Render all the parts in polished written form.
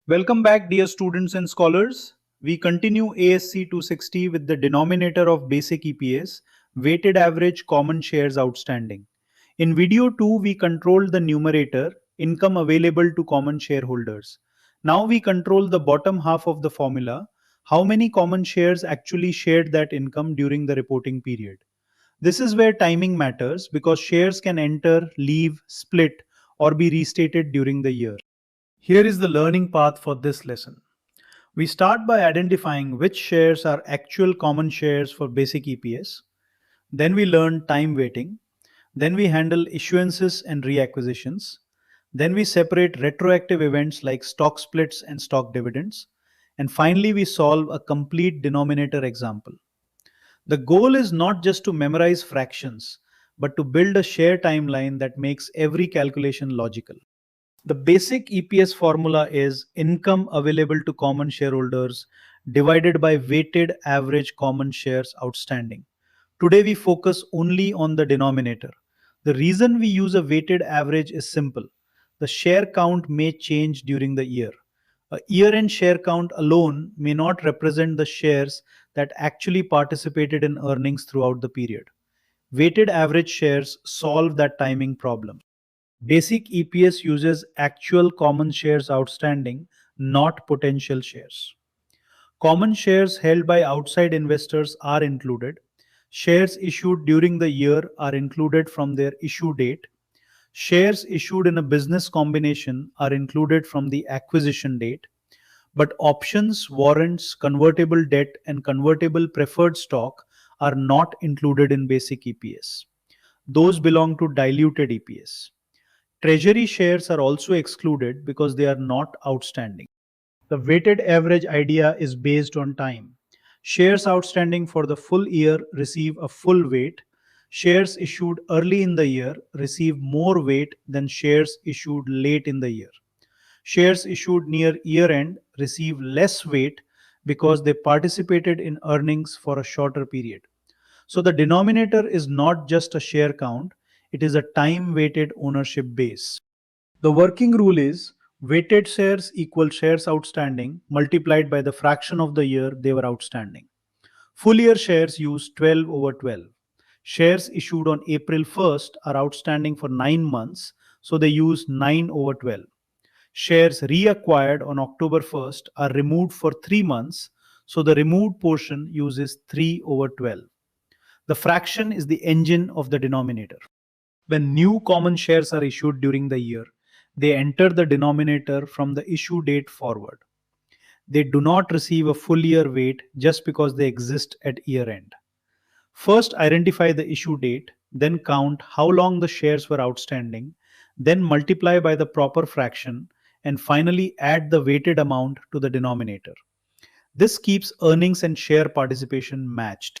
Welcome back, dear students and scholars. We continue ASC 260 with the denominator of basic EPS, weighted average common shares outstanding. In video 2, we controlled the numerator, income available to common shareholders. Now we control the bottom half of the formula, how many common shares actually shared that income during the reporting period. This is where timing matters because shares can enter, leave, split, or be restated during the year. Here is the learning path for this lesson. We start by identifying which shares are actual common shares for basic EPS. Then we learn time weighting. Then we handle issuances and reacquisitions. Then we separate retroactive events like stock splits and stock dividends. And finally, we solve a complete denominator example. The goal is not just to memorize fractions, but to build a share timeline that makes every calculation logical. The basic EPS formula is income available to common shareholders divided by weighted average common shares outstanding. Today we focus only on the denominator. The reason we use a weighted average is simple. The share count may change during the year. A year-end share count alone may not represent the shares that actually participated in earnings throughout the period. Weighted average shares solve that timing problem. Basic EPS uses actual common shares outstanding, not potential shares. Common shares held by outside investors are included. Shares issued during the year are included from their issue date. Shares issued in a business combination are included from the acquisition date. But options, warrants, convertible debt, and convertible preferred stock are not included in basic EPS. Those belong to diluted EPS. Treasury shares are also excluded because they are not outstanding. The weighted average idea is based on time. Shares outstanding for the full year receive a full weight. Shares issued early in the year receive more weight than shares issued late in the year. Shares issued near year end receive less weight because they participated in earnings for a shorter period. So the denominator is not just a share count, it is a time weighted ownership base. The working rule is weighted shares equal shares outstanding multiplied by the fraction of the year they were outstanding. Full year shares use 12 over 12. Shares issued on April 1st are outstanding for 9 months, so they use 9 over 12. Shares reacquired on October 1st are removed for 3 months, so the removed portion uses 3 over 12. The fraction is the engine of the denominator. When new common shares are issued during the year, they enter the denominator from the issue date forward. They do not receive a full year weight just because they exist at year end. First, identify the issue date, then count how long the shares were outstanding, then multiply by the proper fraction, and finally add the weighted amount to the denominator. This keeps earnings and share participation matched.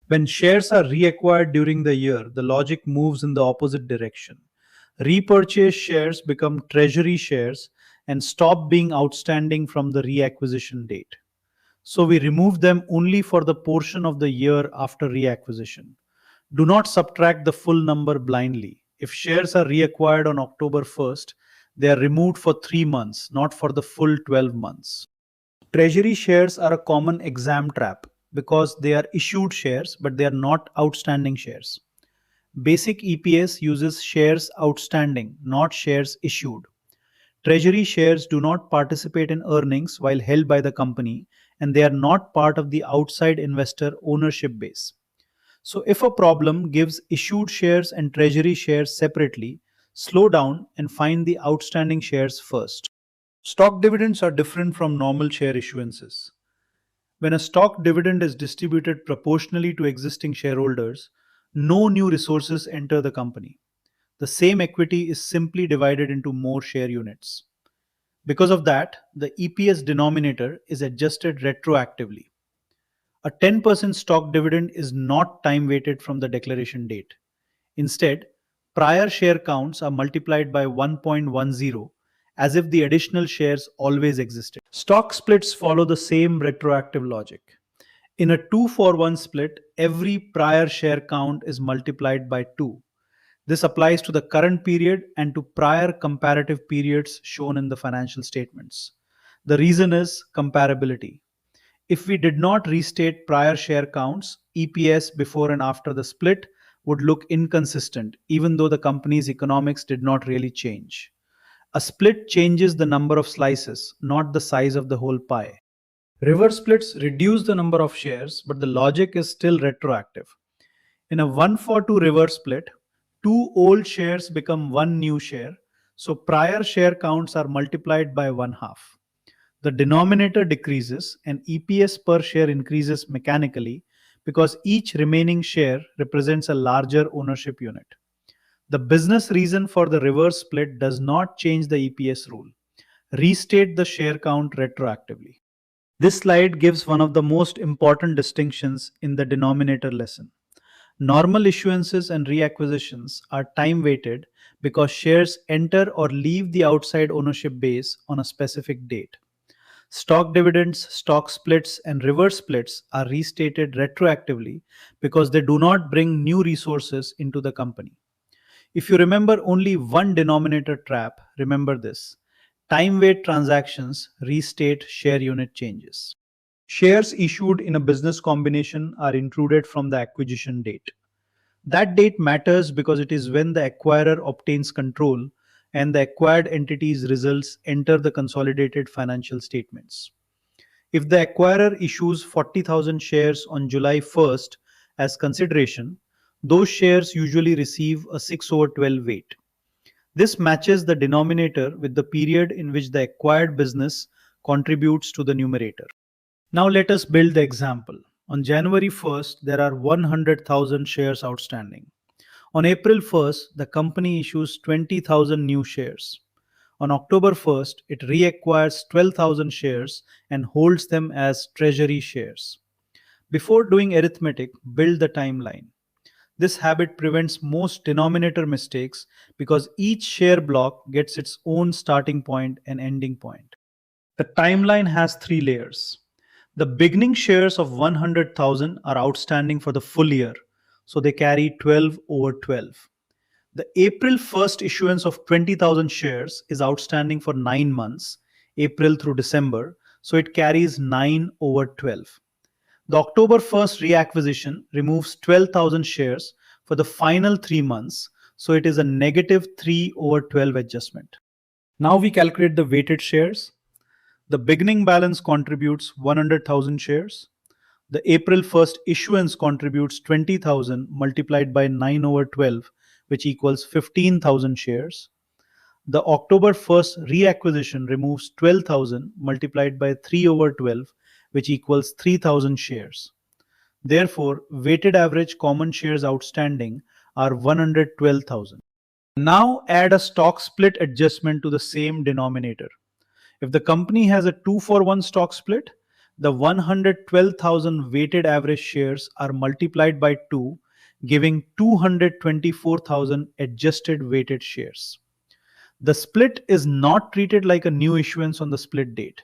When shares are reacquired during the year, the logic moves in the opposite direction. Repurchased shares become treasury shares and stop being outstanding from the reacquisition date. So we remove them only for the portion of the year after reacquisition. Do not subtract the full number blindly. If shares are reacquired on October 1st, they are removed for 3 months, not for the full 12 months. Treasury shares are a common exam trap because they are issued shares but they are not outstanding shares. Basic EPS uses shares outstanding, not shares issued. Treasury shares do not participate in earnings while held by the company, and they are not part of the outside investor ownership base. So, if a problem gives issued shares and treasury shares separately, slow down and find the outstanding shares first. Stock dividends are different from normal share issuances. When a stock dividend is distributed proportionally to existing shareholders, no new resources enter the company. The same equity is simply divided into more share units. Because of that, the EPS denominator is adjusted retroactively. A 10% stock dividend is not time weighted from the declaration date. Instead, prior share counts are multiplied by 1.10 as if the additional shares always existed. Stock splits follow the same retroactive logic. In a 2 for 1 split, every prior share count is multiplied by 2. This applies to the current period and to prior comparative periods shown in the financial statements. The reason is comparability. If we did not restate prior share counts, EPS before and after the split would look inconsistent, even though the company's economics did not really change. A split changes the number of slices, not the size of the whole pie. Reverse splits reduce the number of shares, but the logic is still retroactive. In a 1-for-2 reverse split, two old shares become one new share, so prior share counts are multiplied by one half. The denominator decreases and EPS per share increases mechanically because each remaining share represents a larger ownership unit. The business reason for the reverse split does not change the EPS rule. Restate the share count retroactively. This slide gives one of the most important distinctions in the denominator lesson. Normal issuances and reacquisitions are time weighted because shares enter or leave the outside ownership base on a specific date. Stock dividends, stock splits, and reverse splits are restated retroactively because they do not bring new resources into the company. If you remember only one denominator trap, remember this. Time weight transactions restate share unit changes. Shares issued in a business combination are included from the acquisition date. That date matters because it is when the acquirer obtains control and the acquired entity's results enter the consolidated financial statements. If the acquirer issues 40,000 shares on July 1st as consideration, those shares usually receive a 6/12 weight. This matches the denominator with the period in which the acquired business contributes to the numerator. Now let us build the example. On January 1st, there are 100,000 shares outstanding. On April 1st, the company issues 20,000 new shares. On October 1st, it reacquires 12,000 shares and holds them as Treasury Shares. Before doing arithmetic, build the timeline. This habit prevents most denominator mistakes because each share block gets its own starting point and ending point. The timeline has three layers. The beginning shares of 100,000 are outstanding for the full year, so they carry 12/12. The April 1st issuance of 20,000 shares is outstanding for 9 months, April through December, so it carries 9/12. The October 1st reacquisition removes 12,000 shares for the final 3 months, so it is a negative 3/12 adjustment. Now we calculate the weighted shares. The beginning balance contributes 100,000 shares. The April 1st issuance contributes 20,000 multiplied by 9/12, which equals 15,000 shares. The October 1st reacquisition removes 12,000 multiplied by 3/12, which equals 3,000 shares. Therefore, weighted average common shares outstanding are 112,000. Now add a stock split adjustment to the same denominator. If the company has a 2-for-1 stock split, the 112,000 weighted average shares are multiplied by 2, giving 224,000 adjusted weighted shares. The split is not treated like a new issuance on the split date.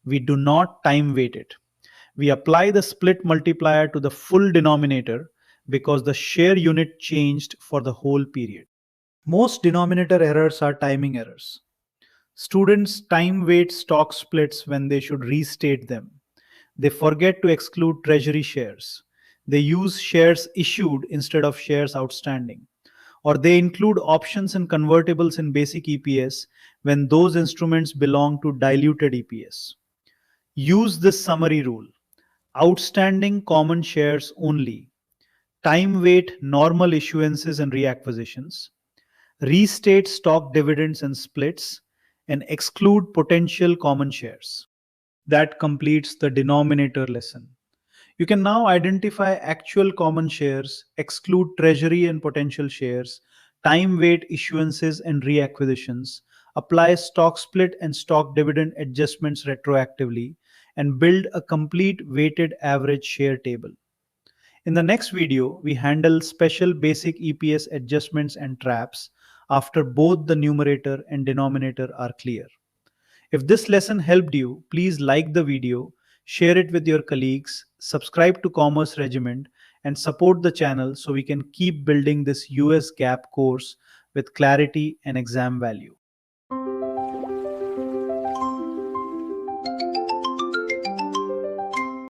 We do not time weight it. We apply the split multiplier to the full denominator because the share unit changed for the whole period. Most denominator errors are timing errors. Students time weight stock splits when they should restate them. They forget to exclude treasury shares. They use shares issued instead of shares outstanding. Or they include options and convertibles in basic EPS when those instruments belong to diluted EPS. Use this summary rule. Outstanding common shares only. Time weight normal issuances and reacquisitions. Restate stock dividends and splits, and exclude potential common shares. That completes the denominator lesson. You can now identify actual common shares, exclude treasury and potential shares, time weight issuances and reacquisitions, apply stock split and stock dividend adjustments retroactively, and build a complete weighted average share table. In the next video, we handle special basic EPS adjustments and traps after both the numerator and denominator are clear. If this lesson helped you, please like the video, share it with your colleagues, subscribe to Commerce Regiment, and support the channel so we can keep building this US GAAP course with clarity and exam value.